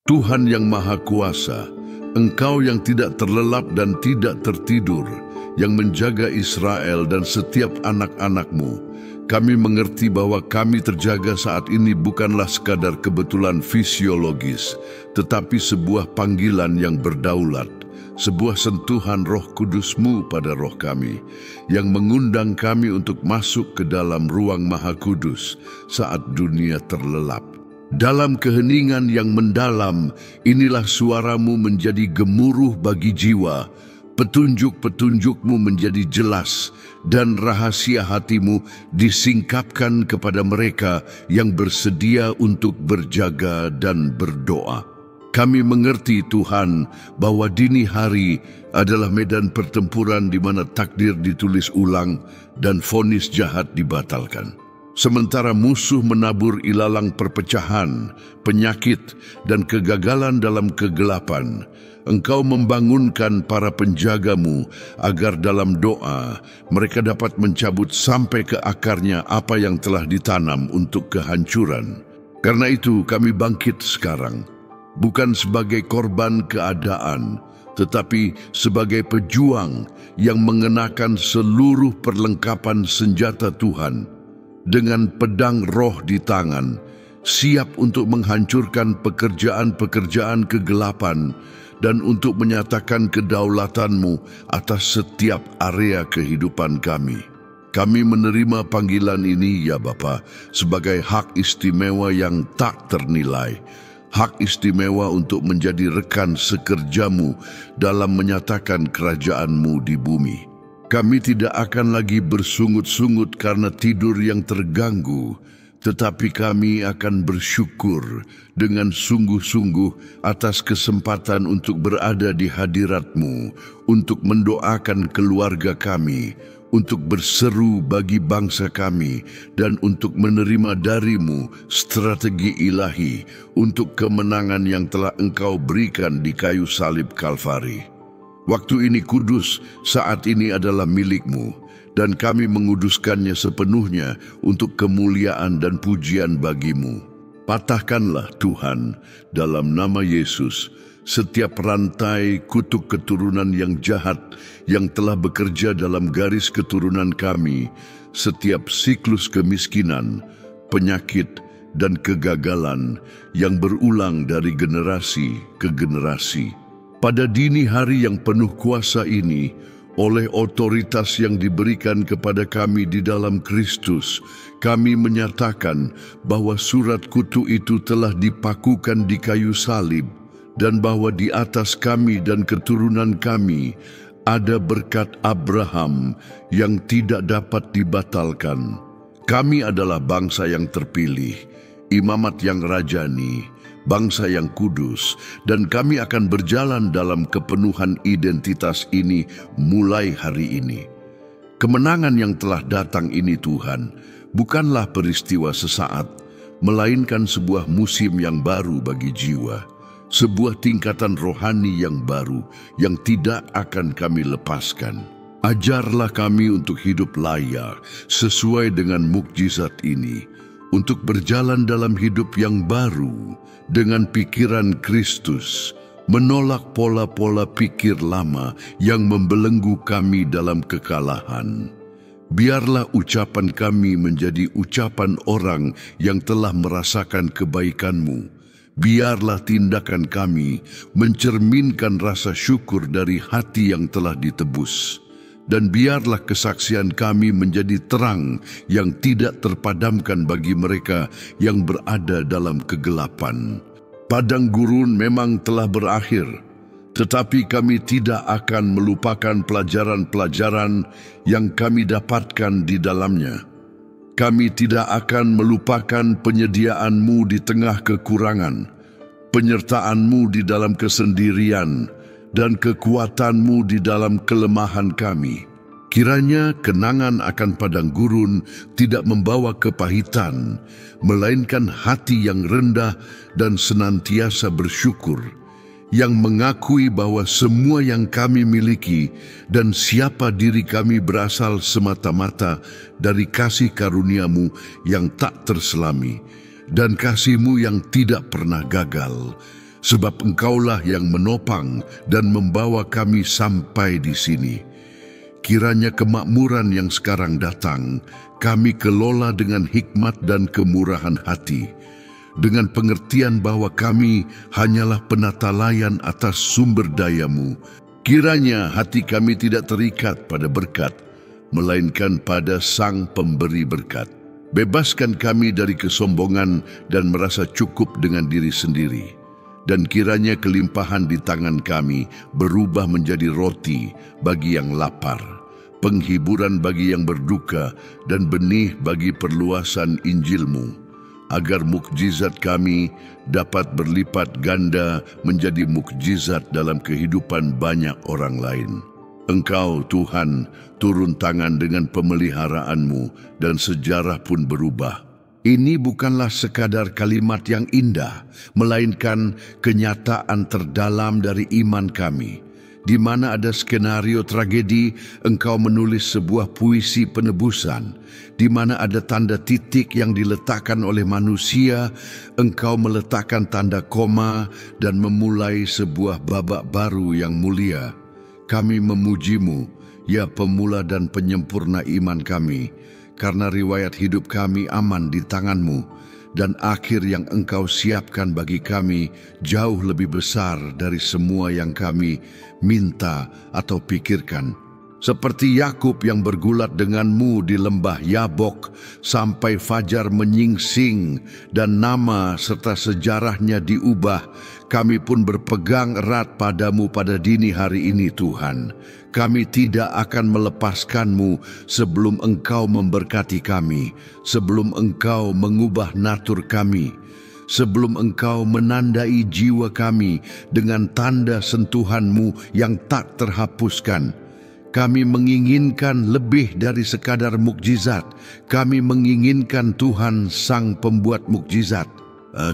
Tuhan yang Maha Kuasa, Engkau yang tidak terlelap dan tidak tertidur, yang menjaga Israel dan setiap anak-anak-Mu, kami mengerti bahwa kami terjaga saat ini bukanlah sekadar kebetulan fisiologis, tetapi sebuah panggilan yang berdaulat, sebuah sentuhan Roh Kudus-Mu pada roh kami, yang mengundang kami untuk masuk ke dalam ruang Maha Kudus saat dunia terlelap. Dalam keheningan yang mendalam, inilah suara-Mu menjadi gemuruh bagi jiwa, petunjuk-petunjuk-Mu menjadi jelas, dan rahasia hati-Mu disingkapkan kepada mereka yang bersedia untuk berjaga dan berdoa. Kami mengerti, Tuhan, bahwa dini hari adalah medan pertempuran di mana takdir ditulis ulang dan vonis jahat dibatalkan. Sementara musuh menabur ilalang perpecahan, penyakit, dan kegagalan dalam kegelapan, Engkau membangunkan para penjaga-Mu agar dalam doa mereka dapat mencabut sampai ke akarnya apa yang telah ditanam untuk kehancuran. Karena itu kami bangkit sekarang, bukan sebagai korban keadaan, tetapi sebagai pejuang yang mengenakan seluruh perlengkapan senjata Tuhan, dengan pedang roh di tangan, siap untuk menghancurkan pekerjaan-pekerjaan kegelapan dan untuk menyatakan kedaulatan-Mu atas setiap area kehidupan kami. Kami menerima panggilan ini, ya Bapa, sebagai hak istimewa yang tak ternilai, hak istimewa untuk menjadi rekan sekerja-Mu dalam menyatakan kerajaan-Mu di bumi. Kami tidak akan lagi bersungut-sungut karena tidur yang terganggu, tetapi kami akan bersyukur dengan sungguh-sungguh atas kesempatan untuk berada di hadirat-Mu, untuk mendoakan keluarga kami, untuk berseru bagi bangsa kami, dan untuk menerima dari-Mu strategi ilahi untuk kemenangan yang telah Engkau berikan di kayu salib Kalvari. Waktu ini kudus, saat ini adalah milik-Mu, dan kami menguduskannya sepenuhnya untuk kemuliaan dan pujian bagi-Mu. Patahkanlah Tuhan, dalam nama Yesus, setiap rantai kutuk keturunan yang jahat yang telah bekerja dalam garis keturunan kami, setiap siklus kemiskinan, penyakit, dan kegagalan yang berulang dari generasi ke generasi. Pada dini hari yang penuh kuasa ini, oleh otoritas yang diberikan kepada kami di dalam Kristus, kami menyatakan bahwa surat kutu itu telah dipakukan di kayu salib, dan bahwa di atas kami dan keturunan kami ada berkat Abraham yang tidak dapat dibatalkan. Kami adalah bangsa yang terpilih, imamat yang rajani, bangsa yang kudus, dan kami akan berjalan dalam kepenuhan identitas ini mulai hari ini. Kemenangan yang telah datang ini, Tuhan, bukanlah peristiwa sesaat, melainkan sebuah musim yang baru bagi jiwa, sebuah tingkatan rohani yang baru yang tidak akan kami lepaskan. Ajarlah kami untuk hidup layak sesuai dengan mukjizat ini, untuk berjalan dalam hidup yang baru dengan pikiran Kristus, menolak pola-pola pikir lama yang membelenggu kami dalam kekalahan. Biarlah ucapan kami menjadi ucapan orang yang telah merasakan kebaikan-Mu. Biarlah tindakan kami mencerminkan rasa syukur dari hati yang telah ditebus. Dan biarlah kesaksian kami menjadi terang yang tidak terpadamkan bagi mereka yang berada dalam kegelapan. Padang gurun memang telah berakhir, tetapi kami tidak akan melupakan pelajaran-pelajaran yang kami dapatkan di dalamnya. Kami tidak akan melupakan penyediaan-Mu di tengah kekurangan, penyertaan-Mu di dalam kesendirian, dan kekuatan-Mu di dalam kelemahan kami. Kiranya kenangan akan padang gurun tidak membawa kepahitan, melainkan hati yang rendah dan senantiasa bersyukur, yang mengakui bahwa semua yang kami miliki dan siapa diri kami berasal semata-mata dari kasih karunia-Mu yang tak terselami, dan kasih-Mu yang tidak pernah gagal. sebab Engkaulah yang menopang dan membawa kami sampai di sini. Kiranya kemakmuran yang sekarang datang, kami kelola dengan hikmat dan kemurahan hati, dengan pengertian bahwa kami hanyalah penata layan atas sumber daya-Mu. Kiranya hati kami tidak terikat pada berkat, melainkan pada Sang Pemberi berkat. Bebaskan kami dari kesombongan dan merasa cukup dengan diri sendiri. Dan kiranya kelimpahan di tangan kami berubah menjadi roti bagi yang lapar, penghiburan bagi yang berduka, dan benih bagi perluasan Injil-Mu, agar mukjizat kami dapat berlipat ganda menjadi mukjizat dalam kehidupan banyak orang lain. Engkau, Tuhan, turun tangan dengan pemeliharaanmu dan sejarah pun berubah. Ini bukanlah sekadar kalimat yang indah, melainkan kenyataan terdalam dari iman kami. Di mana ada skenario tragedi, Engkau menulis sebuah puisi penebusan. Di mana ada tanda titik yang diletakkan oleh manusia, Engkau meletakkan tanda koma dan memulai sebuah babak baru yang mulia. Kami memuji-Mu, ya pemula dan penyempurna iman kami, karena riwayat hidup kami aman di tangan-Mu, dan akhir yang Engkau siapkan bagi kami jauh lebih besar dari semua yang kami minta atau pikirkan. Seperti Yakub yang bergulat dengan-Mu di lembah Yabok sampai fajar menyingsing dan nama serta sejarahnya diubah, kami pun berpegang erat pada-Mu pada dini hari ini, Tuhan. Kami tidak akan melepaskan-Mu sebelum Engkau memberkati kami, sebelum Engkau mengubah natur kami, sebelum Engkau menandai jiwa kami dengan tanda sentuhan-Mu yang tak terhapuskan. Kami menginginkan lebih dari sekadar mukjizat. Kami menginginkan Tuhan Sang Pembuat mukjizat.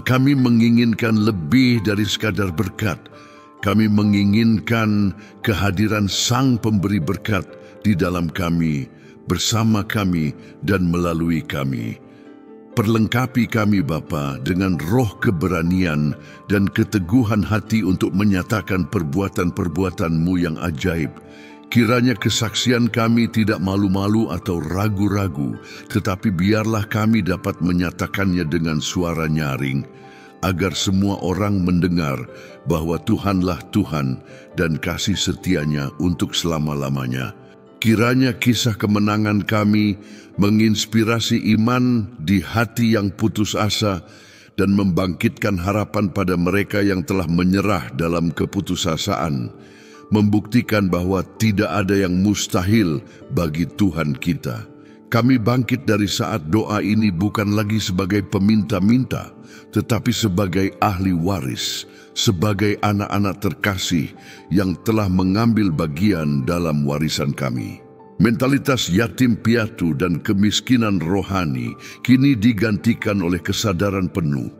Kami menginginkan lebih dari sekadar berkat. Kami menginginkan kehadiran Sang Pemberi berkat di dalam kami, bersama kami, dan melalui kami. Perlengkapi kami, Bapa, dengan roh keberanian dan keteguhan hati untuk menyatakan perbuatan-perbuatan-Mu yang ajaib. Kiranya kesaksian kami tidak malu-malu atau ragu-ragu, tetapi biarlah kami dapat menyatakannya dengan suara nyaring, agar semua orang mendengar bahwa Tuhanlah Tuhan dan kasih setianya untuk selama-lamanya. Kiranya kisah kemenangan kami menginspirasi iman di hati yang putus asa dan membangkitkan harapan pada mereka yang telah menyerah dalam keputusasaan, membuktikan bahwa tidak ada yang mustahil bagi Tuhan kita. Kami bangkit dari saat doa ini bukan lagi sebagai peminta-minta, tetapi sebagai ahli waris, sebagai anak-anak terkasih yang telah mengambil bagian dalam warisan kami. Mentalitas yatim piatu dan kemiskinan rohani kini digantikan oleh kesadaran penuh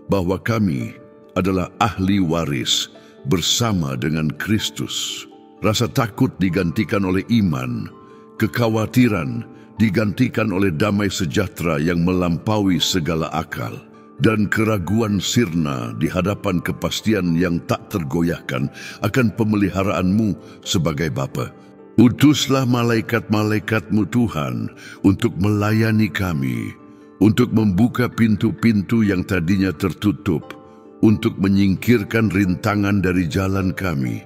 bahwa kami adalah ahli waris bersama dengan Kristus. Rasa takut digantikan oleh iman, kekhawatiran digantikan oleh damai sejahtera yang melampaui segala akal, dan keraguan sirna di hadapan kepastian yang tak tergoyahkan akan pemeliharaanmu sebagai Bapa. Utuslah malaikat-malaikatmu Tuhan untuk melayani kami, untuk membuka pintu-pintu yang tadinya tertutup, untuk menyingkirkan rintangan dari jalan kami,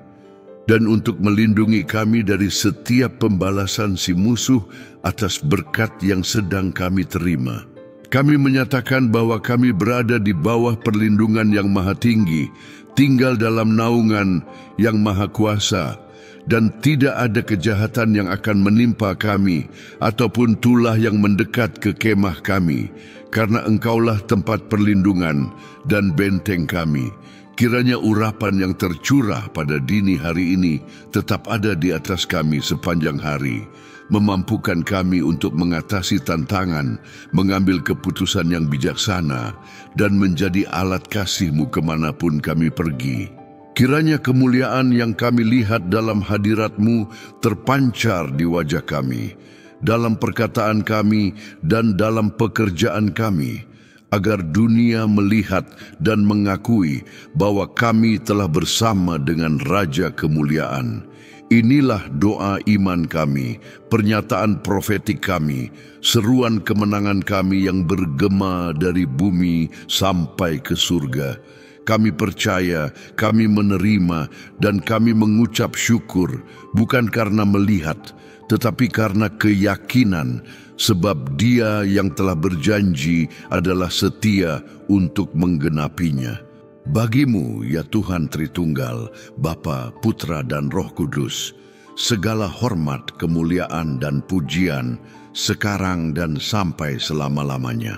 dan untuk melindungi kami dari setiap pembalasan si musuh atas berkat yang sedang kami terima. Kami menyatakan bahwa kami berada di bawah perlindungan yang maha tinggi, tinggal dalam naungan yang maha kuasa, dan tidak ada kejahatan yang akan menimpa kami, ataupun tulah yang mendekat ke kemah kami, karena Engkaulah tempat perlindungan dan benteng kami. Kiranya urapan yang tercurah pada dini hari ini tetap ada di atas kami sepanjang hari, memampukan kami untuk mengatasi tantangan, mengambil keputusan yang bijaksana, dan menjadi alat kasih-Mu kemanapun kami pergi. Kiranya kemuliaan yang kami lihat dalam hadirat-Mu terpancar di wajah kami, dalam perkataan kami dan dalam pekerjaan kami, agar dunia melihat dan mengakui bahwa kami telah bersama dengan Raja Kemuliaan. Inilah doa iman kami, pernyataan profetik kami, seruan kemenangan kami yang bergema dari bumi sampai ke surga. Kami percaya, kami menerima, dan kami mengucap syukur, bukan karena melihat, tetapi karena keyakinan, sebab Dia yang telah berjanji adalah setia untuk menggenapinya. Bagimu, ya Tuhan Tritunggal, Bapa, Putra, dan Roh Kudus, segala hormat, kemuliaan, dan pujian, sekarang dan sampai selama-lamanya.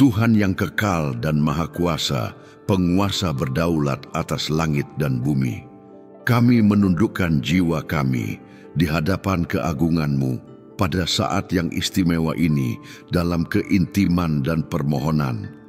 Tuhan yang kekal dan maha kuasa, penguasa berdaulat atas langit dan bumi. Kami menundukkan jiwa kami di hadapan keagungan-Mu pada saat yang istimewa ini dalam keintiman dan permohonan.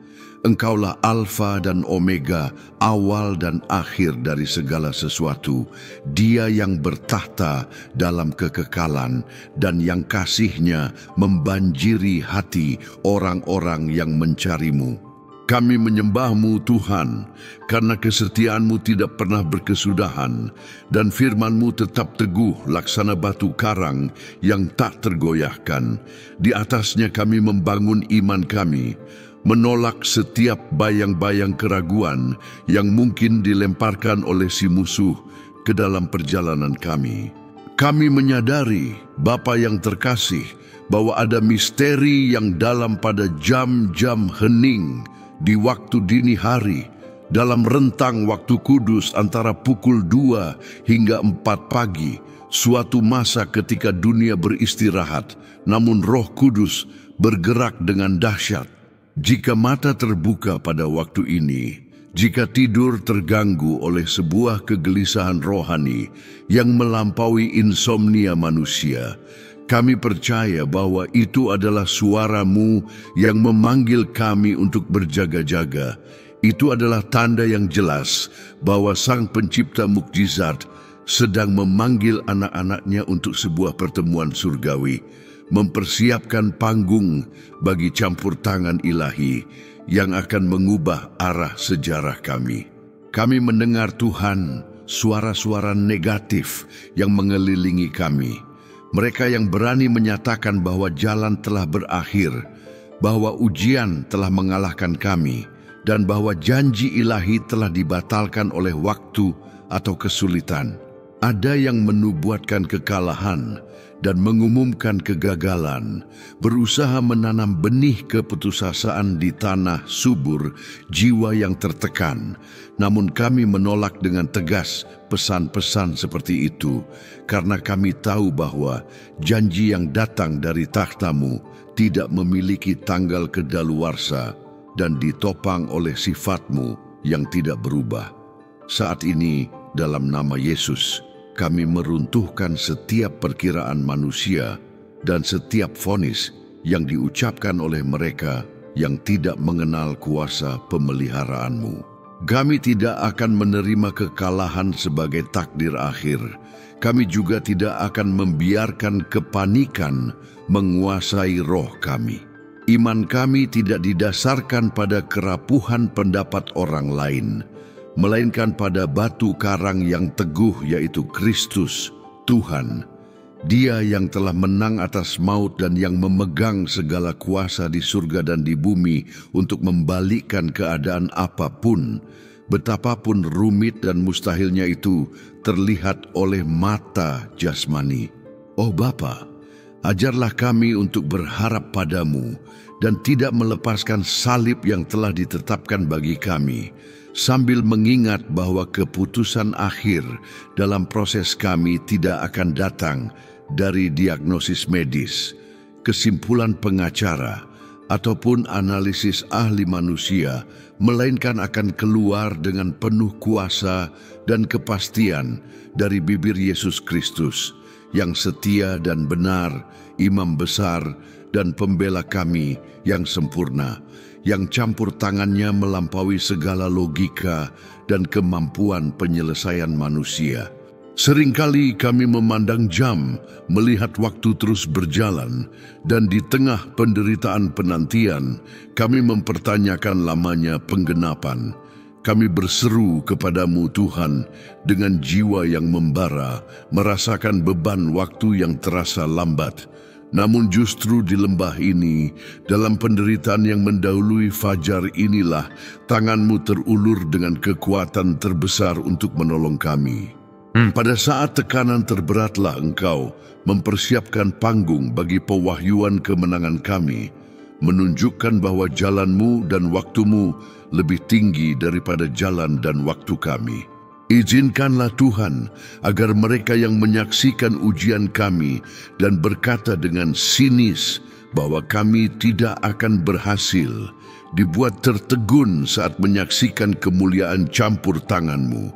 Engkaulah Alfa dan Omega, awal dan akhir dari segala sesuatu. Dia yang bertahta dalam kekekalan dan yang kasih-Nya membanjiri hati orang-orang yang mencari-Mu. Kami menyembah-Mu Tuhan, karena kesetiaan-Mu tidak pernah berkesudahan, dan firman-Mu tetap teguh laksana batu karang yang tak tergoyahkan. Di atasnya kami membangun iman kami, menolak setiap bayang-bayang keraguan yang mungkin dilemparkan oleh si musuh ke dalam perjalanan kami. Kami menyadari, Bapa yang terkasih, bahwa ada misteri yang dalam pada jam-jam hening di waktu dini hari, dalam rentang waktu kudus antara pukul 2 hingga 4 pagi, suatu masa ketika dunia beristirahat, namun Roh Kudus bergerak dengan dahsyat. Jika mata terbuka pada waktu ini, jika tidur terganggu oleh sebuah kegelisahan rohani yang melampaui insomnia manusia, kami percaya bahwa itu adalah suara-Mu yang memanggil kami untuk berjaga-jaga. Itu adalah tanda yang jelas bahwa Sang Pencipta mukjizat sedang memanggil anak-anak-Nya untuk sebuah pertemuan surgawi, mempersiapkan panggung bagi campur tangan ilahi yang akan mengubah arah sejarah kami. Kami mendengar Tuhan suara-suara negatif yang mengelilingi kami. Mereka yang berani menyatakan bahwa jalan telah berakhir, bahwa ujian telah mengalahkan kami, dan bahwa janji ilahi telah dibatalkan oleh waktu atau kesulitan. Ada yang menubuatkan kekalahan dan mengumumkan kegagalan, berusaha menanam benih keputusasaan di tanah subur jiwa yang tertekan. Namun kami menolak dengan tegas pesan-pesan seperti itu, karena kami tahu bahwa janji yang datang dari takhta-Mu tidak memiliki tanggal kedaluarsa dan ditopang oleh sifat-Mu yang tidak berubah. Saat ini, dalam nama Yesus, kami meruntuhkan setiap perkiraan manusia dan setiap vonis yang diucapkan oleh mereka yang tidak mengenal kuasa pemeliharaan-Mu. Kami tidak akan menerima kekalahan sebagai takdir akhir. Kami juga tidak akan membiarkan kepanikan menguasai roh kami. Iman kami tidak didasarkan pada kerapuhan pendapat orang lain, melainkan pada batu karang yang teguh, yaitu Kristus, Tuhan. Dia yang telah menang atas maut dan yang memegang segala kuasa di surga dan di bumi untuk membalikkan keadaan apapun, betapapun rumit dan mustahilnya itu terlihat oleh mata jasmani. Oh Bapa, ajarlah kami untuk berharap padamu dan tidak melepaskan salib yang telah ditetapkan bagi kami, sambil mengingat bahwa keputusan akhir dalam proses kami tidak akan datang dari diagnosis medis, kesimpulan pengacara, ataupun analisis ahli manusia, melainkan akan keluar dengan penuh kuasa dan kepastian dari bibir Yesus Kristus, yang setia dan benar, imam besar dan pembela kami yang sempurna, yang campur tangannya melampaui segala logika dan kemampuan penyelesaian manusia. Seringkali kami memandang jam, melihat waktu terus berjalan, dan di tengah penderitaan penantian, kami mempertanyakan lamanya penggenapan. Kami berseru kepadamu Tuhan dengan jiwa yang membara, merasakan beban waktu yang terasa lambat. Namun justru di lembah ini, dalam penderitaan yang mendahului fajar inilah, tanganmu terulur dengan kekuatan terbesar untuk menolong kami. Pada saat tekanan terberatlah Engkau mempersiapkan panggung bagi pewahyuan kemenangan kami, menunjukkan bahwa jalan-Mu dan waktu-Mu lebih tinggi daripada jalan dan waktu kami. Izinkanlah Tuhan agar mereka yang menyaksikan ujian kami dan berkata dengan sinis bahwa kami tidak akan berhasil, dibuat tertegun saat menyaksikan kemuliaan campur tangan-Mu.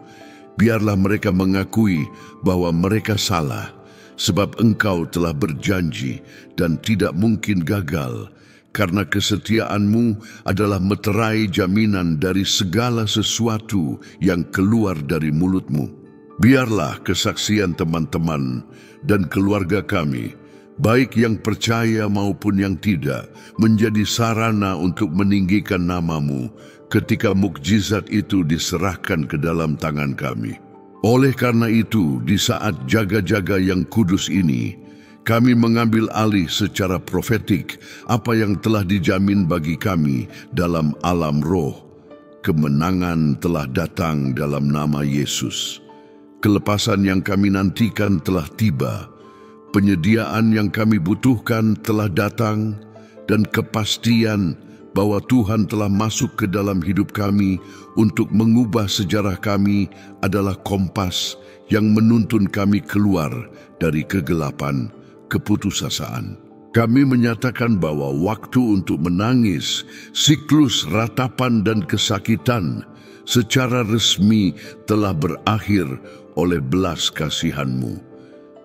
Biarlah mereka mengakui bahwa mereka salah, sebab Engkau telah berjanji dan tidak mungkin gagal, karena kesetiaan-Mu adalah meterai jaminan dari segala sesuatu yang keluar dari mulut-Mu. Biarlah kesaksian teman-teman dan keluarga kami, baik yang percaya maupun yang tidak, menjadi sarana untuk meninggikan nama-Mu ketika mukjizat itu diserahkan ke dalam tangan kami. Oleh karena itu, di saat jaga-jaga yang kudus ini, kami mengambil alih secara profetik apa yang telah dijamin bagi kami dalam alam roh. Kemenangan telah datang dalam nama Yesus. Kelepasan yang kami nantikan telah tiba. Penyediaan yang kami butuhkan telah datang, dan kepastian bahwa Tuhan telah masuk ke dalam hidup kami untuk mengubah sejarah kami adalah kompas yang menuntun kami keluar dari kegelapan keputusasaan. Kami menyatakan bahwa waktu untuk menangis, siklus ratapan dan kesakitan secara resmi telah berakhir oleh belas kasihan-Mu.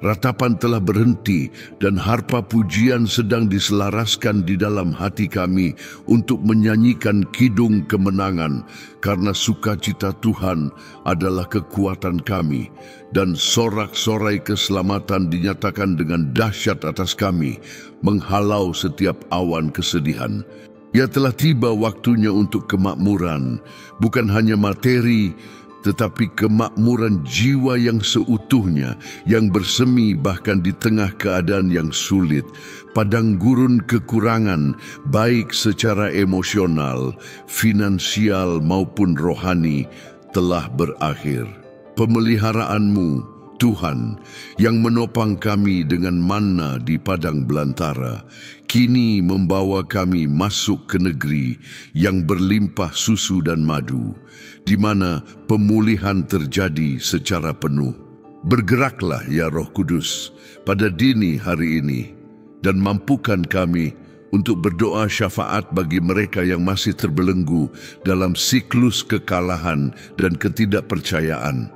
Ratapan telah berhenti dan harpa pujian sedang diselaraskan di dalam hati kami untuk menyanyikan kidung kemenangan, karena sukacita Tuhan adalah kekuatan kami, dan sorak-sorai keselamatan dinyatakan dengan dahsyat atas kami, menghalau setiap awan kesedihan. Ya, telah tiba waktunya untuk kemakmuran, bukan hanya materi, tetapi kemakmuran jiwa yang seutuhnya, yang bersemi bahkan di tengah keadaan yang sulit. Padang gurun kekurangan, baik secara emosional, finansial maupun rohani, telah berakhir. Pemeliharaan-Mu, Tuhan, yang menopang kami dengan manna di padang belantara, kini membawa kami masuk ke negeri yang berlimpah susu dan madu, di mana pemulihan terjadi secara penuh. Bergeraklah ya Roh Kudus pada dini hari ini, dan mampukan kami untuk berdoa syafaat bagi mereka yang masih terbelenggu dalam siklus kekalahan dan ketidakpercayaan,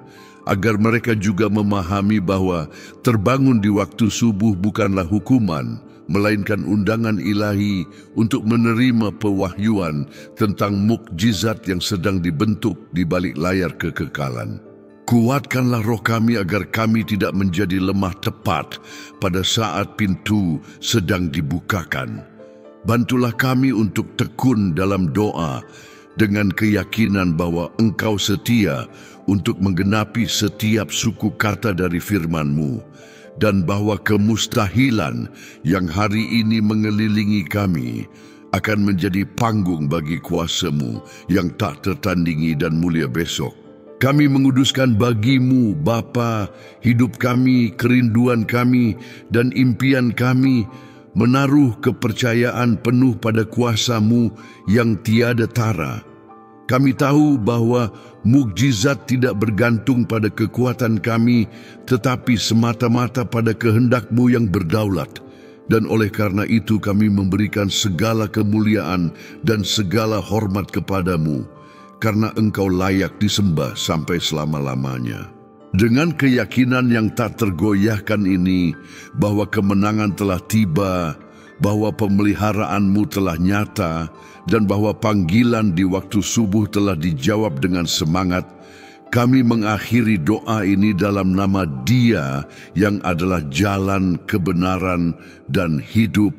agar mereka juga memahami bahwa terbangun di waktu subuh bukanlah hukuman, melainkan undangan ilahi untuk menerima pewahyuan tentang mukjizat yang sedang dibentuk di balik layar kekekalan. Kuatkanlah roh kami agar kami tidak menjadi lemah tepat pada saat pintu sedang dibukakan. Bantulah kami untuk tekun dalam doa dengan keyakinan bahwa Engkau setia untuk menggenapi setiap suku kata dari firman-Mu, dan bahwa kemustahilan yang hari ini mengelilingi kami akan menjadi panggung bagi kuasa-Mu yang tak tertandingi dan mulia besok. Kami menguduskan bagi-Mu, Bapa, hidup kami, kerinduan kami, dan impian kami, menaruh kepercayaan penuh pada kuasa-Mu yang tiada tara. Kami tahu bahwa mukjizat tidak bergantung pada kekuatan kami, tetapi semata-mata pada kehendak-Mu yang berdaulat. Dan oleh karena itu kami memberikan segala kemuliaan dan segala hormat kepada-Mu, karena Engkau layak disembah sampai selama-lamanya. Dengan keyakinan yang tak tergoyahkan ini, bahwa kemenangan telah tiba, bahwa pemeliharaan-Mu telah nyata, dan bahwa panggilan di waktu subuh telah dijawab dengan semangat, Kami mengakhiri doa ini dalam nama Dia yang adalah jalan, kebenaran, dan hidup,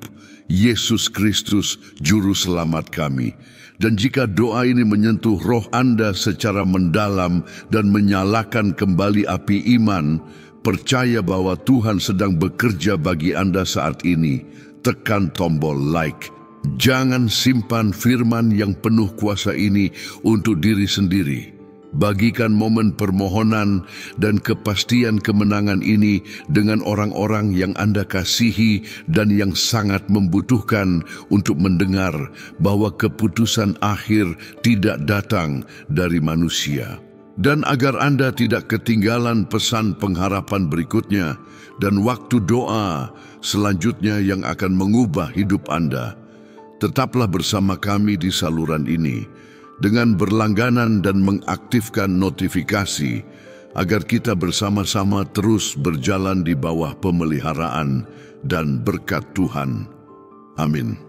Yesus Kristus, Juru Selamat kami. Dan jika doa ini menyentuh roh Anda secara mendalam dan menyalakan kembali api iman, percaya bahwa Tuhan sedang bekerja bagi Anda saat ini. Tekan tombol like. Jangan simpan firman yang penuh kuasa ini untuk diri sendiri. Bagikan momen permohonan dan kepastian kemenangan ini dengan orang-orang yang Anda kasihi dan yang sangat membutuhkan untuk mendengar bahwa keputusan akhir tidak datang dari manusia. Dan agar Anda tidak ketinggalan pesan pengharapan berikutnya dan waktu doa selanjutnya yang akan mengubah hidup Anda, tetaplah bersama kami di saluran ini dengan berlangganan dan mengaktifkan notifikasi agar kita bersama-sama terus berjalan di bawah pemeliharaan dan berkat Tuhan. Amin.